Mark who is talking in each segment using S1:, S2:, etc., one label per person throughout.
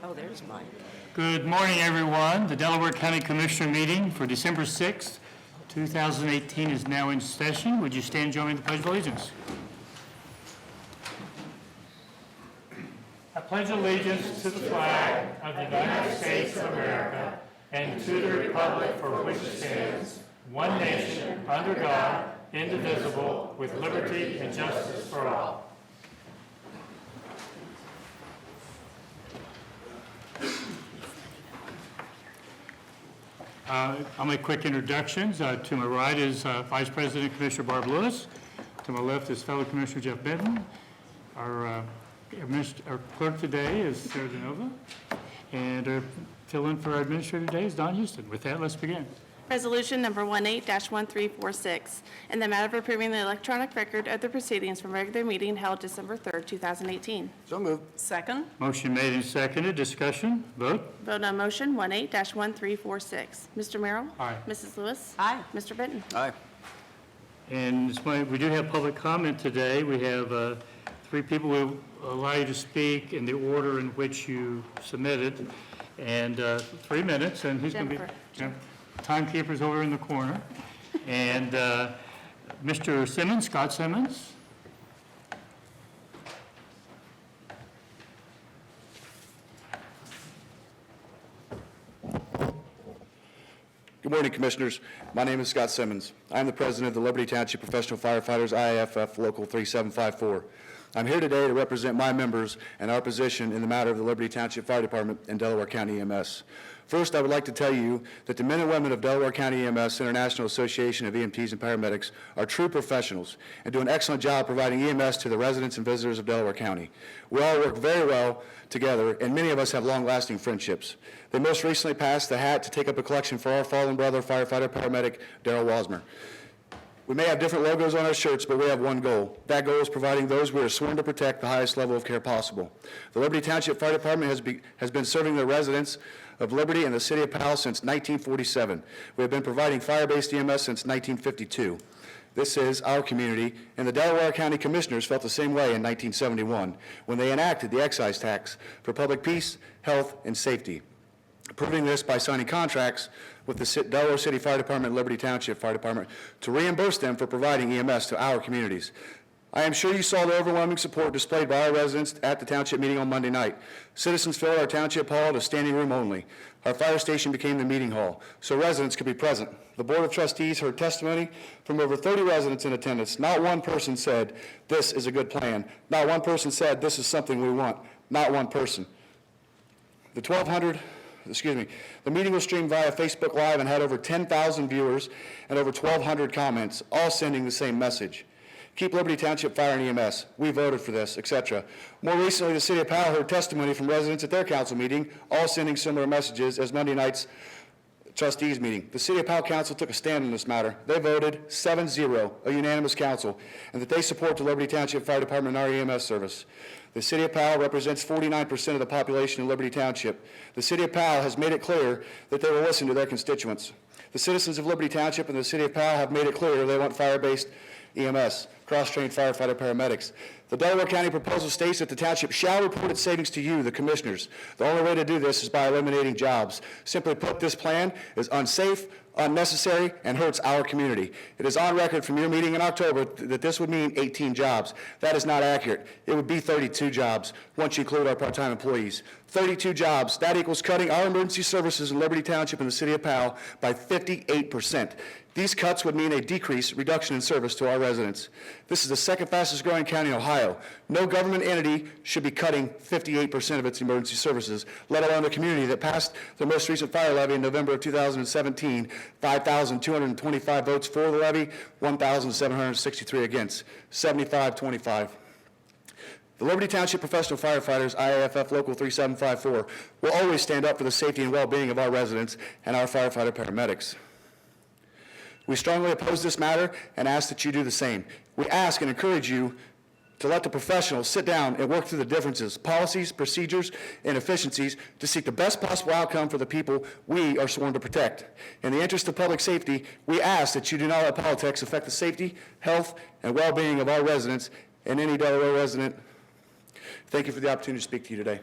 S1: Oh, there's mine.
S2: Good morning, everyone. The Delaware County Commissioner meeting for December 6th, 2018 is now in session. Would you stand and join me in the Pledge of Allegiance? I pledge allegiance to the flag of the United States of America and to the republic for which it stands, one nation, under God, indivisible, with liberty and justice for all. I'll make quick introductions. To my right is Vice President Commissioner Barb Lewis. To my left is fellow Commissioner Jeff Benton. Our clerk today is Sarah DeNova. And our fill-in for our administrator today is Don Houston. With that, let's begin.
S3: Resolution number 18-1346, in the matter of approving the electronic record of the proceedings from regular meeting held December 3rd, 2018.
S1: So moved. Second?
S2: Motion made and seconded. Discussion. Vote.
S3: Vote on motion 18-1346. Mr. Merrill?
S2: Aye.
S3: Mrs. Lewis?
S1: Aye.
S3: Mr. Benton?
S1: Aye.
S2: And we do have public comment today. We have 3 people who will allow you to speak in the order in which you submitted. And 3 minutes. And who's going to be?
S3: Jennifer.
S2: Timekeeper's over in the corner. And Mr. Simmons, Scott Simmons.
S4: Good morning, Commissioners. My name is Scott Simmons. I'm the president of the Liberty Township Professional Firefighters, IAFF Local 3754. I'm here today to represent my members and our position in the matter of the Liberty Township Fire Department and Delaware County EMS. First, I would like to tell you that the men and women of Delaware County EMS International Association of EMTs and Paramedics are true professionals and do an excellent job providing EMS to the residents and visitors of Delaware County. We all work very well together, and many of us have long-lasting friendships. They most recently passed the hat to take up a collection for our fallen brother, firefighter paramedic Darrell Wasmer. We may have different logos on our shirts, but we have one goal. That goal is providing those we are sworn to protect the highest level of care possible. The Liberty Township Fire Department has been serving the residents of Liberty and the City of Powell since 1947. We have been providing fire-based EMS since 1952. This is our community, and the Delaware County Commissioners felt the same way in 1971 when they enacted the excise tax for public peace, health, and safety. Proving this by signing contracts with the Delaware City Fire Department and Liberty Township Fire Department to reimburse them for providing EMS to our communities. I am sure you saw the overwhelming support displayed by our residents at the township meeting on Monday night. Citizens filled our township hall to standing room only. Our fire station became the meeting hall, so residents could be present. The Board of Trustees heard testimony from over 30 residents in attendance. Not one person said, "This is a good plan." Not one person said, "This is something we want." Not one person. The meeting was streamed via Facebook Live and had over 10,000 viewers and over 1,200 comments, all sending the same message. Keep Liberty Township Fire and EMS. We voted for this, etc. More recently, the City of Powell heard testimony from residents at their council meeting, all sending similar messages as Monday night's trustees meeting. The City of Powell Council took a stand on this matter. They voted 7-0, a unanimous council, and that they support the Liberty Township Fire Department and our EMS service. The City of Powell represents 49% of the population in Liberty Township. The City of Powell has made it clear that they will listen to their constituents. The citizens of Liberty Township and the City of Powell have made it clear they want fire-based EMS, cross-trained firefighter paramedics. The Delaware County proposal states that the township shall report its savings to you, the commissioners. The only way to do this is by eliminating jobs. Simply put, this plan is unsafe, unnecessary, and hurts our community. It is on record from your meeting in October that this would mean 18 jobs. That is not accurate. It would be 32 jobs once you include our part-time employees. 32 jobs. That equals cutting our emergency services in Liberty Township and the City of Powell by 58%. These cuts would mean a reduction in service to our residents. This is the second fastest growing county in Ohio. No government entity should be cutting 58% of its emergency services, let alone a community that passed the most recent fire levy in November of 2017, 5,225 votes for the levy, 1,763 against, 75-25. The Liberty Township Professional Firefighters, IAFF Local 3754, will always stand up for the safety and well-being of our residents and our firefighter paramedics. We strongly oppose this matter and ask that you do the same. We ask and encourage you to let the professionals sit down and work through the differences, policies, procedures, and efficiencies to seek the best possible outcome for the people we are sworn to protect. In the interest of public safety, we ask that you do not let politics affect the safety, health, and well-being of our residents and any Delaware resident. Thank you for the opportunity to speak to you today.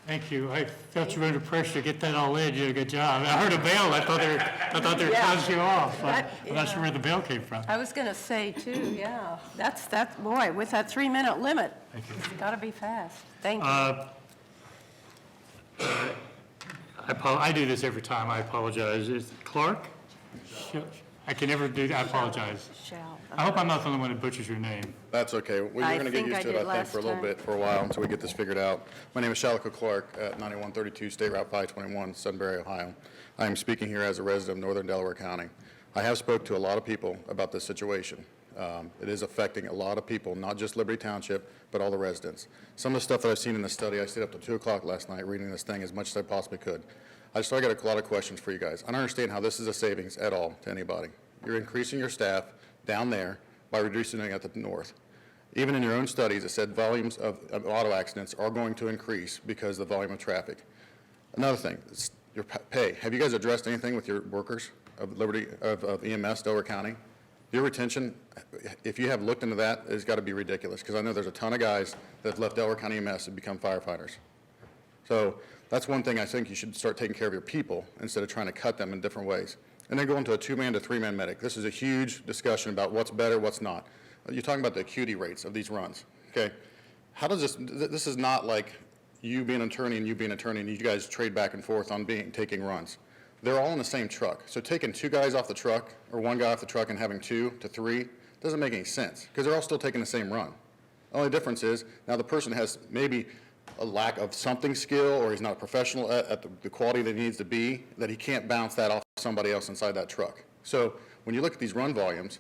S2: Thank you. I felt you were under pressure to get that all in. You did a good job. I heard a bell. I thought they were cutting you off. I'm not sure where the bell came from.
S1: I was going to say, too, yeah. That's, boy, with that 3-minute limit,
S2: Thank you.
S1: it's got to be fast. Thank you.
S2: I do this every time. I apologize. Is Clark? I can never do that. I apologize.
S1: Shall.
S2: I hope I'm not the only one that butchers your name.
S4: That's okay. We're
S1: I
S4: going to get
S1: think
S4: used
S1: I
S4: to it,
S1: did
S4: I think,
S1: last
S4: for a little
S1: time.
S4: bit, for a while, until we get this figured out. My name is Shalika Clark at 9132 State Route 521, Sunbury, Ohio. I am speaking here as a resident of Northern Delaware County. I have spoke to a lot of people about this situation. It is affecting a lot of people, not just Liberty Township, but all the residents. Some of the stuff that I've seen in the study, I stayed up till 2 o'clock last night reading this thing as much as I possibly could. I got a lot of questions for you guys. I don't understand how this is a savings at all to anybody. You're increasing your staff down there by reducing it at the north. Even in your own studies, it said volumes of auto accidents are going to increase because of the volume of traffic. Another thing, your pay. Have you guys addressed anything with your workers of Liberty, of EMS, Delaware County? Your retention, if you have looked into that, it's got to be ridiculous, because I know there's a ton of guys that have left Delaware County EMS and become firefighters. So that's one thing I think you should start taking care of your people instead of trying to cut them in different ways. And then go into a 2-man to 3-man medic. This is a huge discussion about what's better, what's not. You're talking about the acuity rates of these runs, okay? How does this is not like you being an attorney and you being an attorney and you guys trade back and forth on taking runs. They're all in the same truck. So taking 2 guys off the truck or 1 guy off the truck and having 2 to 3 doesn't make any sense, because they're all still taking the same run. The only difference is now the person has maybe a lack of something skill, or he's not a professional at the quality that he needs to be, that he can't bounce that off somebody else inside that truck. So when you look at these run volumes,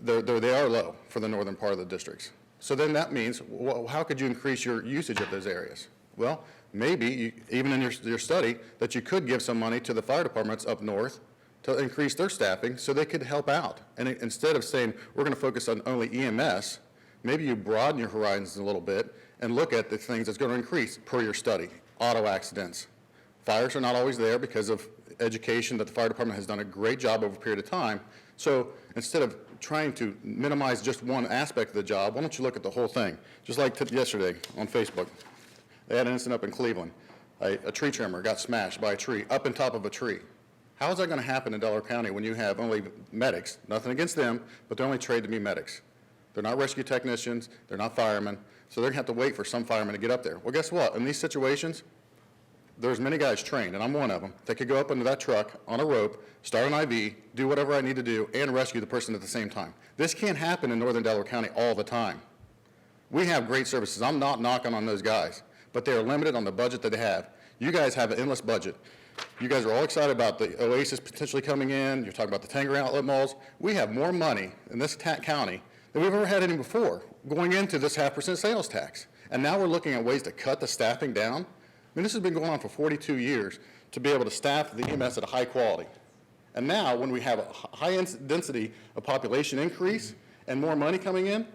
S4: they are low for the northern part of the districts. So then that means, well, how could you increase your usage of those areas? Well, maybe, even in your study, that you could give some money to the fire departments up north to increase their staffing so they could help out. And instead of saying, we're going to focus on only EMS, maybe you broaden your horizons a little bit and look at the things that's going to increase per your study. Auto accidents. Fires are not always there because of education that the fire department has done a great job over a period of time. So instead of trying to minimize just one aspect of the job, why don't you look at the whole thing? Just like yesterday on Facebook. They had an incident up in Cleveland. A tree trimmer got smashed by a tree up on top of a tree. How is that going to happen in Delaware County when you have only medics? Nothing against them, but they're only trained to be medics. They're not rescue technicians, they're not firemen, so they're going to have to wait for some firemen to get up there. Well, guess what? In these situations, there's many guys trained, and I'm one of them, that could go up into that truck on a rope, start an IV, do whatever I need to do, and rescue the person at the same time. This can't happen in northern Delaware County all the time. We have great services. I'm not knocking on those guys, but they are limited on the budget that they have. You guys have an endless budget. You guys are all excited about the Oasis potentially coming in. You're talking about the Tanger outlet malls. We have more money in this county than we've ever had any before going into this 0.5% sales tax. And now we're looking at ways to cut the staffing down. I mean, this has been going on for 42 years to be able to staff the EMS at a high quality. And now when we have a high density of population increase and more money coming in,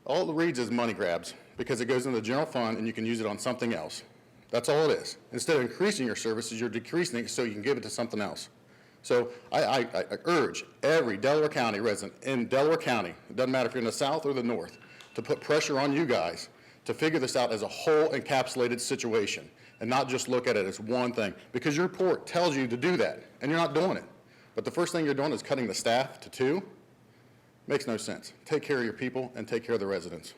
S4: all it reads is money grabs because it goes into the general fund and you can use it on something else. That's all it is. Instead of increasing your services, you're decreasing it so you can give it to something else. So I urge every Delaware County resident in Delaware County, it doesn't matter if you're in the south or the north, to put pressure on you guys to figure this out as a whole encapsulated situation and not just look at it as one thing, because your report tells you to do that and you're not doing it. But the first thing you're doing is cutting the staff to 2. Makes no sense. Take care of your people and take care of the residents.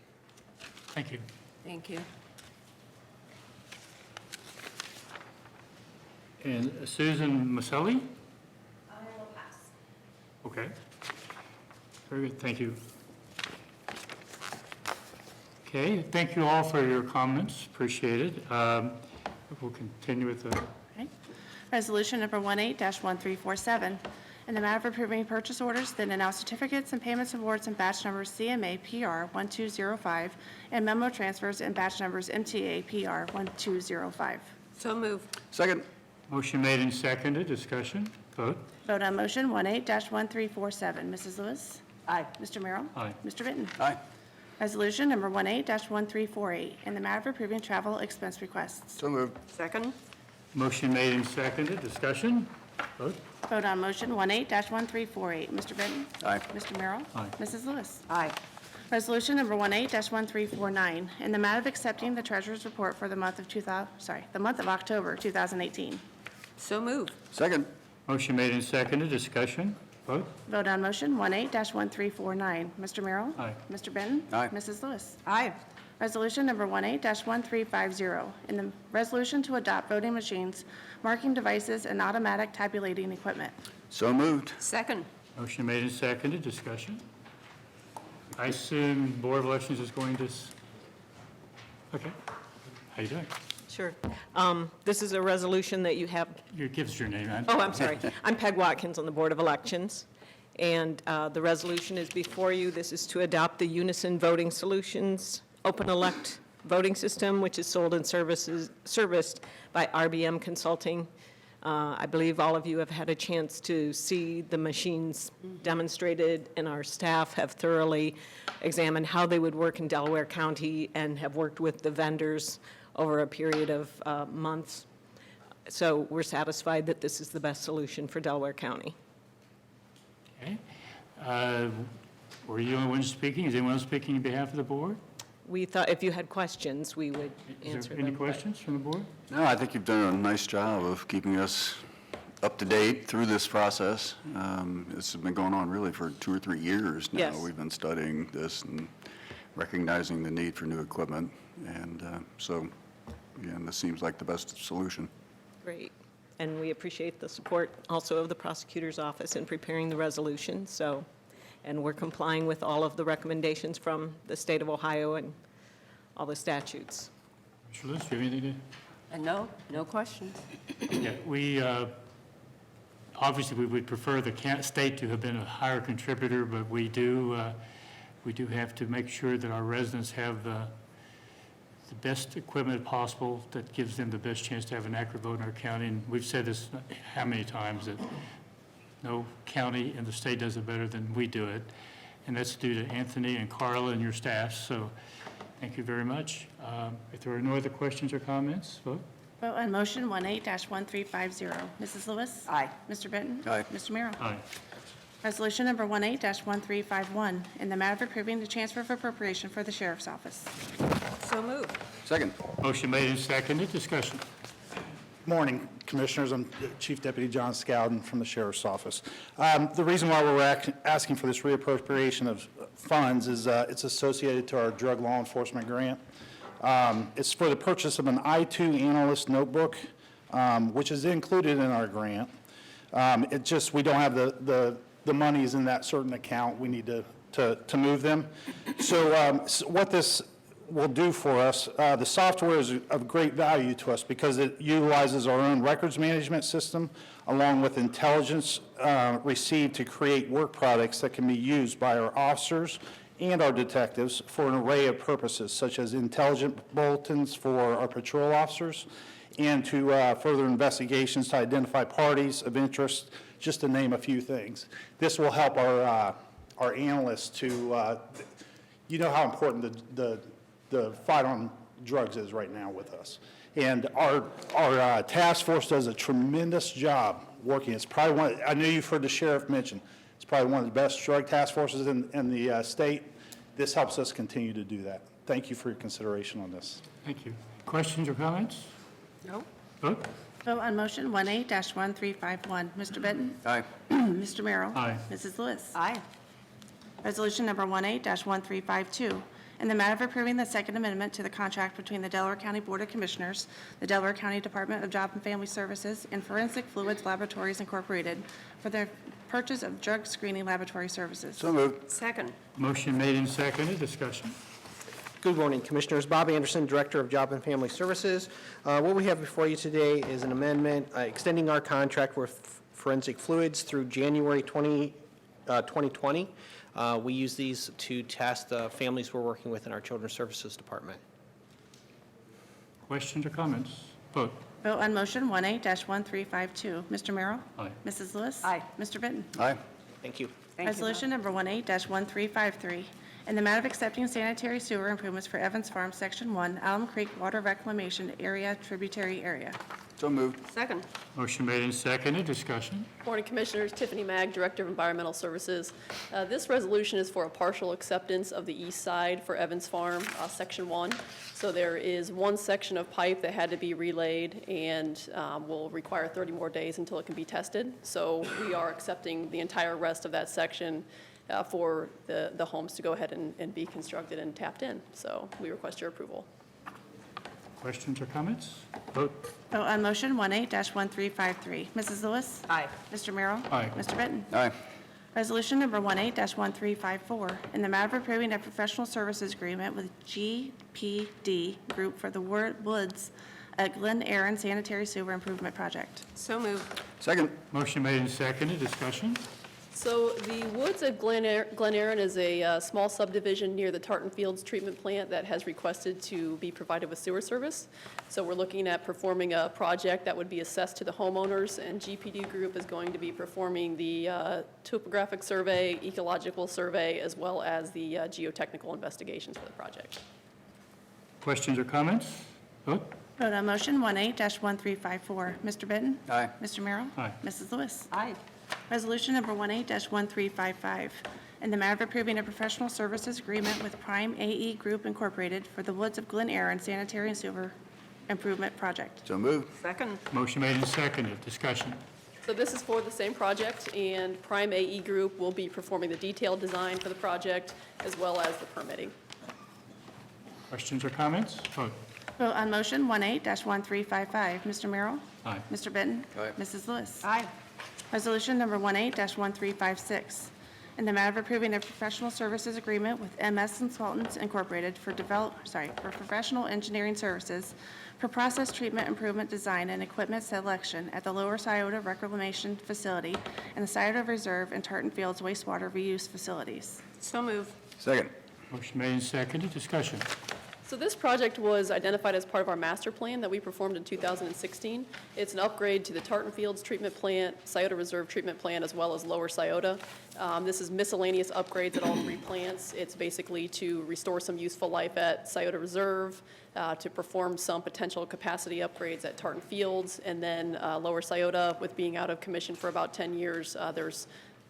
S2: Thank you.
S1: Thank you.
S2: And Susan Maselli?
S3: I will pass.
S2: Okay. Very good, thank you. Okay, thank you all for your comments, appreciate it. We'll continue with the,
S3: Okay. Resolution number 18-1347, in the matter of approving purchase orders, then and now certificates and payments awards and batch numbers CMA PR 1205 and memo transfers and batch numbers MTA PR 1205.
S1: So moved.
S4: Second.
S2: motion made and seconded, discussion, vote.
S3: Vote on motion 18-1347. Mrs. Lewis?
S1: Aye.
S3: Mr. Merrill?
S2: Aye.
S3: Mr. Vinton?
S4: Aye.
S3: Resolution number 18-1348, in the matter of approving travel expense requests.
S4: So moved.
S1: Second.
S2: Motion made and seconded, discussion, vote.
S3: Vote on motion 18-1348. Mr. Vinton?
S4: Aye.
S3: Mr. Merrill?
S2: Aye.
S3: Mrs. Lewis?
S1: Aye.
S3: Resolution number 18-1349, in the matter of accepting the treasurer's report for the month of October 2018.
S1: So moved.
S5: Second.
S2: Motion made and seconded, discussion, vote.
S3: Vote on motion 18-1349. Mr. Merrill?
S2: Aye.
S3: Mr. Benton?
S5: Aye.
S3: Mrs. Lewis?
S1: Aye.
S3: Resolution number 18-1350, in the resolution to adopt voting machines, marking devices, and automatic tabulating equipment.
S5: So moved.
S1: Second.
S2: Motion made and seconded, discussion. I assume Board of Elections is going to, okay. How you doing?
S6: Sure. This is a resolution that you have,
S2: Give us your name, man.
S6: oh, I'm sorry. I'm Peg Watkins on the Board of Elections, and the resolution is before you. This is to adopt the Unison Voting Solutions Open Elect voting system, which is sold and serviced by RBM Consulting. I believe all of you have had a chance to see the machines demonstrated, and our staff have thoroughly examined how they would work in Delaware County and have worked with the vendors over a period of months. So we're satisfied that this is the best solution for Delaware County.
S2: Okay. Were you the only one speaking? Is anyone else speaking on behalf of the board?
S6: We thought if you had questions, we would answer
S2: Is
S6: them.
S2: there any questions from the board?
S5: No, I think you've done a nice job of keeping us up to date through this process. This has been going on really for 2 or 3 years now.
S6: Yes.
S5: We've been studying this and recognizing the need for new equipment. And so, again, this seems like the best solution.
S6: Great. And we appreciate the support also of the prosecutor's office in preparing the resolution. So, and we're complying with all of the recommendations from the state of Ohio and all the statutes.
S2: Mr. Lewis, do you have anything
S1: And no questions.
S2: to? Yeah, obviously, we would prefer the state to have been a higher contributor, but we do have to make sure that our residents have the best equipment possible that gives them the best chance to have an accurate vote in our county. And we've said this how many times, that no county in the state does it better than we do it. And that's due to Anthony and Carla and your staff. So thank you very much. If there are no other questions or comments, vote.
S3: Vote on motion 18-1350. Mrs. Lewis?
S1: Aye.
S3: Mr. Benton?
S5: Aye.
S3: Mr. Merrill?
S2: Aye.
S3: Resolution number 18-1351, in the matter of approving the transfer of appropriation for the sheriff's office.
S1: So moved.
S5: Second.
S2: Motion made and seconded. Discussion.
S7: Morning, Commissioners. I'm Chief Deputy John Scowden from the Sheriff's Office. The reason why we're asking for this reappropriation of funds is it's associated to our drug law enforcement grant. It's for the purchase of an I2 analyst notebook, which is included in our grant. It just, we don't have the monies in that certain account. We need to move them. So what this will do for us, the software is of great value to us because it utilizes our own records management system along with intelligence received to create work products that can be used by our officers and our detectives for an array of purposes, such as intelligent bulletins for our patrol officers and to further investigations to identify parties of interest, just to name a few things. This will help our analysts to, you know how important the fight on drugs is right now with us. And our task force does a tremendous job working. It's probably one, I know you've heard the sheriff mention, it's probably one of the best drug task forces in the state. This helps us continue to do that. Thank you for your consideration on this.
S2: Thank you. Questions or comments?
S1: No.
S2: Vote.
S3: Vote on motion 18-1351. Mr. Benton?
S5: Aye.
S3: Mr. Merrill?
S2: Aye.
S3: Mrs. Lewis?
S1: Aye.
S3: Resolution number 18-1352, in the matter of approving the Second Amendment to the contract between the Delaware County Board of Commissioners, the Delaware County Department of Job and Family Services, and Forensic Fluids Laboratories Incorporated for the purchase of drug screening laboratory services.
S5: So moved.
S1: Second.
S2: Motion made and seconded. Discussion.
S8: Good morning, Commissioners. Bob Anderson, Director of Job and Family Services. What we have before you today is an amendment extending our contract with Forensic Fluids through January 2020. We use these to test the families we're working with in our Children's Services Department.
S2: Questions or comments? Vote.
S3: Vote on motion 18-1352. Mr. Merrill?
S2: Aye.
S3: Mrs. Lewis?
S1: Aye.
S3: Mr. Benton?
S5: Aye.
S8: Thank you.
S1: Thank you.
S3: Resolution number 18-1353, in the matter of accepting sanitary sewer improvements for Evans Farm, Section 1, Alum Creek Water Reclamation Area Tributary Area.
S5: So moved.
S1: Second.
S2: Motion made and seconded, discussion.
S9: Morning, Commissioners. Tiffany Mag, Director of Environmental Services. This resolution is for a partial acceptance of the east side for Evans Farm, Section 1. So there is one section of pipe that had to be relayed and will require 30 more days until it can be tested. So we are accepting the entire rest of that section for the homes to go ahead and be constructed and tapped in. So we request your approval.
S2: Questions or comments? Vote.
S3: Vote on motion 18-1353. Mrs. Lewis?
S1: Aye.
S3: Mr. Merrill?
S2: Aye.
S3: Mr. Benton?
S5: Aye.
S3: Resolution number 18-1354, in the matter of approving a professional services agreement with GPD Group for the Woods at Glen Aaron Sanitary Sewer Improvement Project.
S1: So moved.
S5: Second.
S2: Motion made and seconded, discussion.
S9: So the Woods at Glen Aaron is a small subdivision near the Tartan Fields treatment plant that has requested to be provided with sewer service. So we're looking at performing a project that would be assessed to the homeowners, and GPD Group is going to be performing the topographic survey, ecological survey, as well as the geotechnical investigations for the project.
S2: Questions or comments? Vote.
S3: Vote on motion 18-1354. Mr. Benton?
S5: Aye.
S3: Mr. Merrill?
S2: Aye.
S3: Mrs. Lewis?
S1: Aye.
S3: Resolution number 18-1355, in the matter of approving a professional services agreement with Prime AE Group Incorporated for the Woods of Glen Aaron Sanitary and Sewer Improvement Project.
S5: So moved.
S1: Second.
S2: Motion made and seconded, discussion.
S9: So this is for the same project, and Prime AE Group will be performing the detailed design for the project as well as the permitting.
S2: Questions or comments? Vote.
S3: Vote on motion 18-1355. Mr. Merrill?
S2: Aye.
S3: Mr. Benton?
S5: Aye.
S3: Mrs. Lewis?
S1: Aye.
S3: Resolution number 18-1356, in the matter of approving a professional services agreement with MS Consultants Incorporated for professional engineering services for process treatment improvement design and equipment selection at the Lower Scioto Reclamation Facility and the Scioto Reserve and Tartan Fields wastewater reuse facilities.
S1: So moved.
S5: Second.
S2: Motion made and seconded, discussion.
S9: So this project was identified as part of our master plan that we performed in 2016. It's an upgrade to the Tartan Fields treatment plant, Scioto Reserve treatment plant, as well as Lower Scioto. This is miscellaneous upgrades at all three plants. It's basically to restore some useful life at Scioto Reserve, to perform some potential capacity upgrades at Tartan Fields, and then Lower Scioto, with being out of commission for about 10 years, there's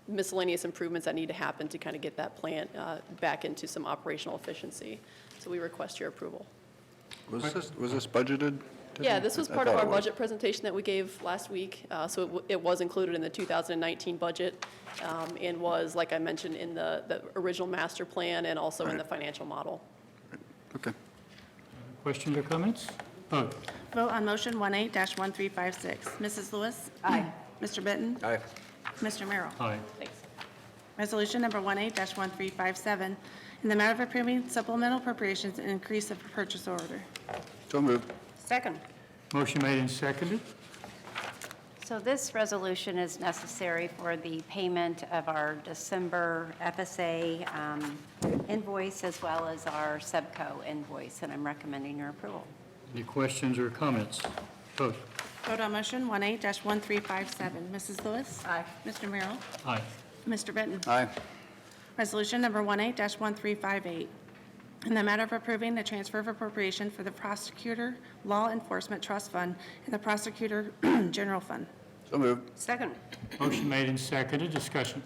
S9: miscellaneous improvements that need to happen to kind of get that plant back into some operational efficiency. So we request your approval.
S5: Was this budgeted?
S9: Yeah, this was
S5: I
S9: part of
S5: thought
S9: our
S5: it was.
S9: budget presentation that we gave last week. So it was included in the 2019 budget and was, like I mentioned, in the original master plan and also in the financial model.
S5: Okay.
S2: Questions or comments? Vote.
S3: Vote on motion 18-1356. Mrs. Lewis?
S1: Aye.
S3: Mr. Benton?
S5: Aye.
S3: Mr. Merrill?
S2: Aye.
S9: Thanks.
S3: Resolution number 18-1357, in the matter of approving supplemental appropriations and increase of purchase order.
S5: So moved.
S1: Second.
S2: Motion made and seconded.
S10: So this resolution is necessary for the payment of our December FSA invoice as well as our SEBCO invoice, and I'm recommending your approval.
S2: Any questions or comments? Vote.
S3: Vote on motion 18-1357. Mrs. Lewis?
S1: Aye.
S3: Mr. Merrill?
S2: Aye.
S3: Mr. Benton?
S5: Aye.
S3: Resolution number 18-1358, in the matter of approving the transfer of appropriation for the Prosecutor Law Enforcement Trust Fund and the Prosecutor General Fund.
S5: So moved.
S1: Second.
S2: Motion made and seconded, discussion.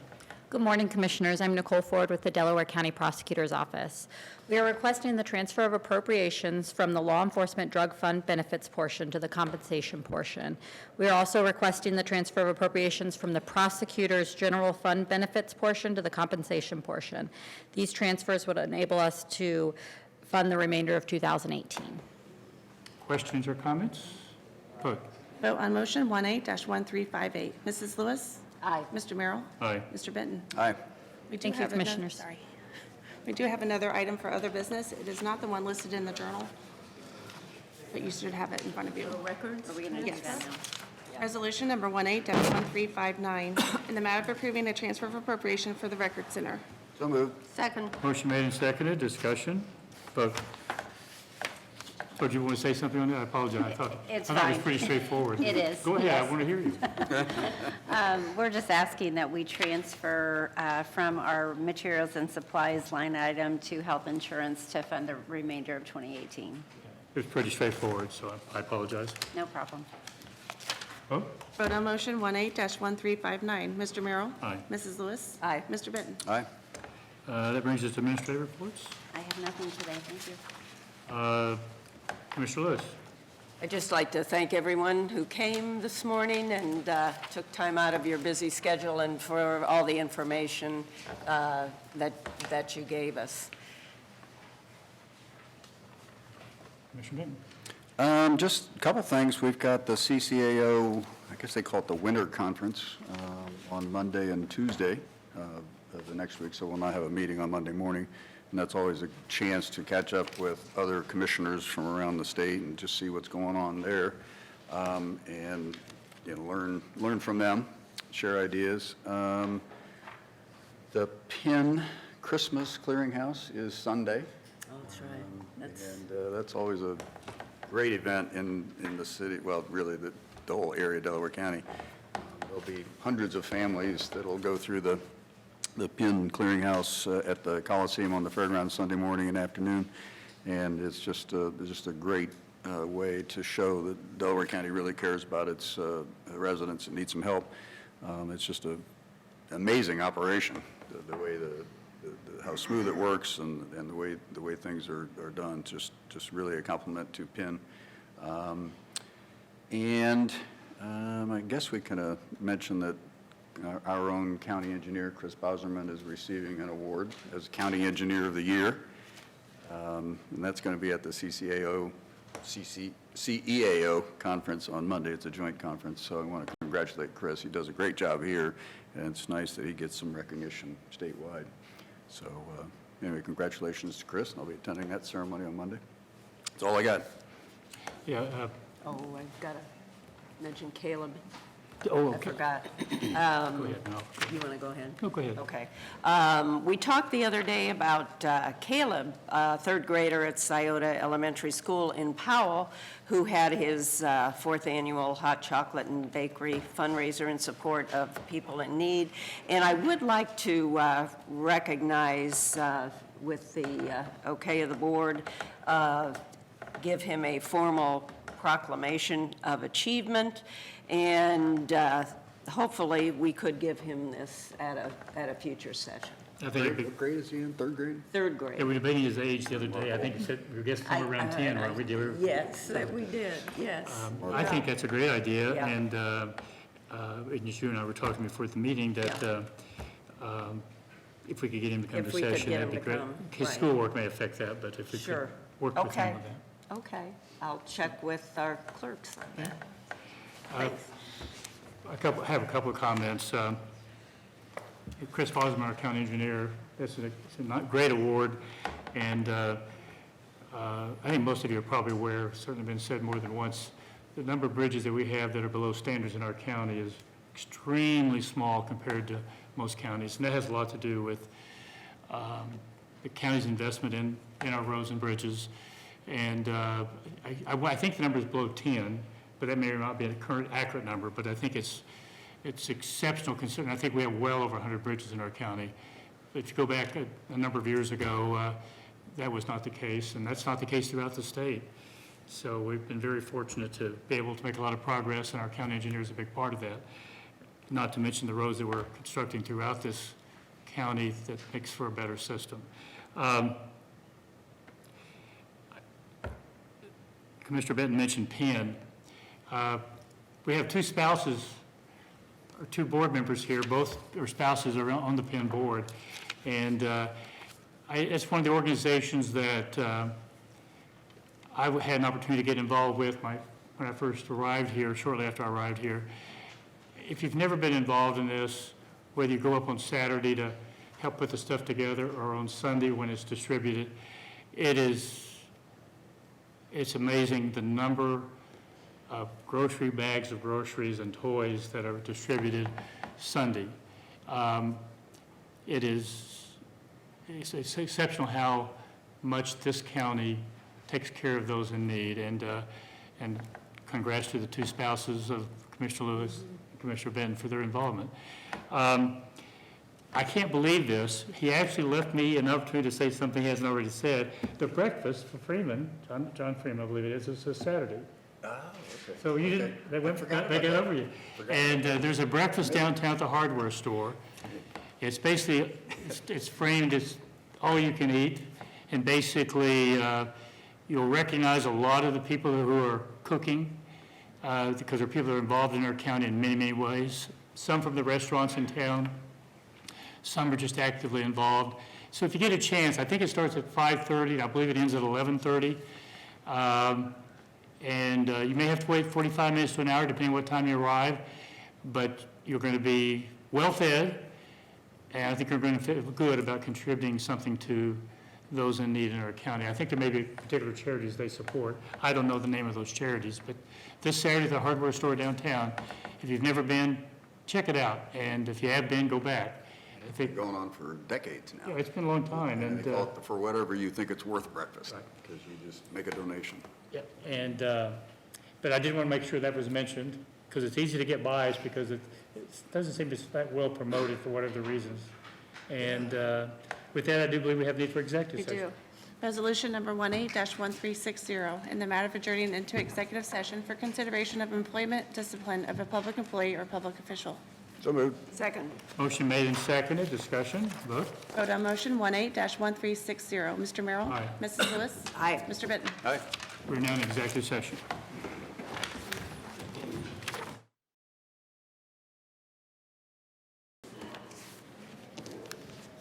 S11: Good morning, Commissioners. I'm Nicole Ford with the Delaware County Prosecutor's Office. We are requesting the transfer of appropriations from the Law Enforcement Drug Fund benefits portion to the compensation portion. We are also requesting the transfer of appropriations from the Prosecutor's General Fund benefits portion to the compensation portion. These transfers would enable us to fund the remainder of 2018.
S2: Questions or comments? Vote.
S3: Vote on motion 18-1358. Mrs. Lewis?
S1: Aye.
S3: Mr. Merrill?
S2: Aye.
S3: Mr. Benton?
S5: Aye.
S3: We do
S11: Thank you,
S3: have another-
S11: Commissioners.
S3: Sorry. We do have another item for other business. It is not the one listed in the journal, but you should have it in front of you.
S1: Records?
S10: Are we going to do
S3: Yes.
S10: that now?
S3: Resolution number 18-1359, in the matter of approving a transfer of appropriation for the Record Center.
S5: So moved.
S1: Second.
S2: Motion made and seconded, discussion. Vote. Oh, do you want to say something on that? I apologize. I thought it was
S10: fine.
S2: pretty straightforward.
S10: It is,
S2: Go ahead, I
S10: yes.
S2: want to hear you.
S10: We're just asking that we transfer from our materials and supplies line item to health insurance to fund the remainder of 2018.
S2: It was pretty straightforward, so I apologize.
S10: No problem.
S2: Vote?
S3: Vote on motion 18-1359. Mr. Merrill?
S2: Aye.
S3: Mrs. Lewis?
S1: Aye.
S3: Mr. Benton?
S5: Aye.
S2: That brings us to administrative reports.
S10: I have nothing today, thank you.
S2: Commissioner Lewis.
S1: I'd just like to thank everyone who came this morning and took time out of your busy schedule and for all the information that you gave us.
S2: Commissioner Benton.
S5: Just a couple things. We've got the CCAO, I guess they call it the Winter Conference, on Monday and Tuesday of the next week, so we'll not have a meeting on Monday morning. And that's always a chance to catch up with other commissioners from around the state and just see what's going on there, and learn from them, share ideas. The Penn Christmas Clearinghouse is Sunday.
S1: Oh, that's right.
S5: And that's always a great event in the city, well, really the whole area of Delaware County. There'll be hundreds of families that'll go through the Penn Clearinghouse at the Coliseum on the fairgrounds Sunday morning and afternoon. And it's just a great way to show that Delaware County really cares about its residents and needs some help. It's just an amazing operation, the way how smooth it works and the way things are done. Just really a compliment to Penn. I guess we can mention that our own county engineer, Chris Bauserman, is receiving an award as County Engineer of the Year. And that's going to be at the CEAO conference on Monday. It's a joint conference, so I want to congratulate Chris. He does a great job here, and it's nice that he gets some recognition statewide. So anyway, congratulations to Chris, and I'll be attending that ceremony on Monday. That's all I got.
S2: Yeah,
S1: Oh, I've got to mention Caleb.
S2: oh,
S1: I
S2: okay.
S1: forgot.
S2: Go ahead, no.
S1: You want to go ahead?
S2: No, go ahead.
S1: Okay. We talked the other day about Caleb, third grader at Scioto Elementary School in Powell, who had his fourth annual hot chocolate and bakery fundraiser in support of people in need. And I would like to recognize, with the okay of the board, give him a formal proclamation of achievement, and hopefully we could give him this at a future session.
S2: I think it'd be,
S5: What grade is he in, third grade?
S1: Third
S2: yeah,
S1: grade.
S2: we debated his age the other day. I think he said, we were guessing somewhere around 10, weren't we?
S1: Yes, that we did, yes.
S2: I think that's a great idea,
S1: Yeah.
S2: and you and I were talking before the meeting that if we could get him to come
S1: If
S2: to
S1: we could
S2: session,
S1: get
S2: that'd
S1: him
S2: be
S1: to
S2: great.
S1: come,
S2: His
S1: right.
S2: schoolwork may affect that, but if we could
S1: Sure.
S2: work with
S1: Okay.
S2: him with that.
S1: Okay, I'll check with our clerks on that. Thanks.
S2: I have a couple of comments. Chris Bosman, our county engineer, it's a great award, and I think most of you are probably aware, certainly been said more than once, the number of bridges that we have that are below standards in our county is extremely small compared to most counties, and that has a lot to do with the county's investment in our roads and bridges. And I think the number is below 10, but that may or not be a current accurate number, but I think it's exceptional considering I think we have well over 100 bridges in our county. If you go back a number of years ago, that was not the case, and that's not the case throughout the state. So we've been very fortunate to be able to make a lot of progress, and our county engineer is a big part of that. Not to mention the roads that we're constructing throughout this county that makes for a better system. Commissioner Benton mentioned Penn. We have two spouses, or two board members here, both are spouses are on the Penn board. And it's one of the organizations that I had an opportunity to get involved with when I first arrived here, shortly after I arrived here. If you've never been involved in this, whether you go up on Saturday to help put the stuff together or on Sunday when it's distributed, it's amazing the number of grocery bags of groceries and toys that are distributed Sunday. It's exceptional how much this county takes care of those in need, and congrats to the two spouses of Commissioner Lewis and Commissioner Benton for their involvement. I can't believe this. He actually left me an opportunity to say something he hasn't already said. The breakfast for Freeman, John Freeman, I believe it is this Saturday. So you didn't, they got over you. And there's a breakfast downtown at the hardware store. It's basically, it's framed as all you can eat, and basically, you'll recognize a lot of the people who are cooking, because they're people that are involved in our county in many, many ways. Some from the restaurants in town, some are just actively involved. So if you get a chance, I think it starts at 5:30, and I believe it ends at 11:30. And you may have to wait 45 minutes to an hour, depending what time you arrive, but you're going to be well-fed, and I think you're going to feel good about contributing something to those in need in our county. I think there may be particular charities they support. I don't know the name of those charities, but this Saturday at the hardware store downtown, if you've never been, check it out, and if you have been, go back. I think,
S5: Going on for decades now.
S2: yeah, it's been a long time,
S5: And
S2: and,
S5: they call it for whatever you think it's worth breakfast, because you just make a donation.
S2: yeah, and, but I did want to make sure that was mentioned, because it's easy to get biased, because it doesn't seem to be that well promoted for whatever reasons. And with that, I do believe we have need for executive
S3: We
S2: session.
S3: do. Resolution number 18-1360, in the matter of adjourning into executive session for consideration of employment discipline of a public employee or public official.
S5: So moved.
S1: Second.
S2: Motion made and seconded, discussion, vote.
S3: Vote on motion 18-1360. Mr. Merrill?
S2: Aye.
S3: Mrs. Lewis?
S1: Aye.
S3: Mr. Benton?
S5: Aye.
S2: We're now in executive session.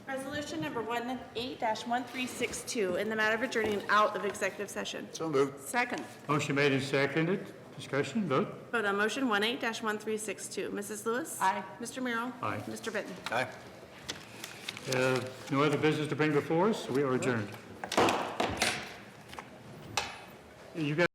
S3: Resolution number 18-1362, in the matter of adjourning out of executive session.
S5: So moved.
S1: Second.
S2: Motion made and seconded, discussion, vote.
S3: Vote on motion 18-1362. Mrs. Lewis?
S1: Aye.
S3: Mr. Merrill?
S2: Aye.
S3: Mr. Benton?
S5: Aye.
S2: No other business to bring before us, we are adjourned. You guys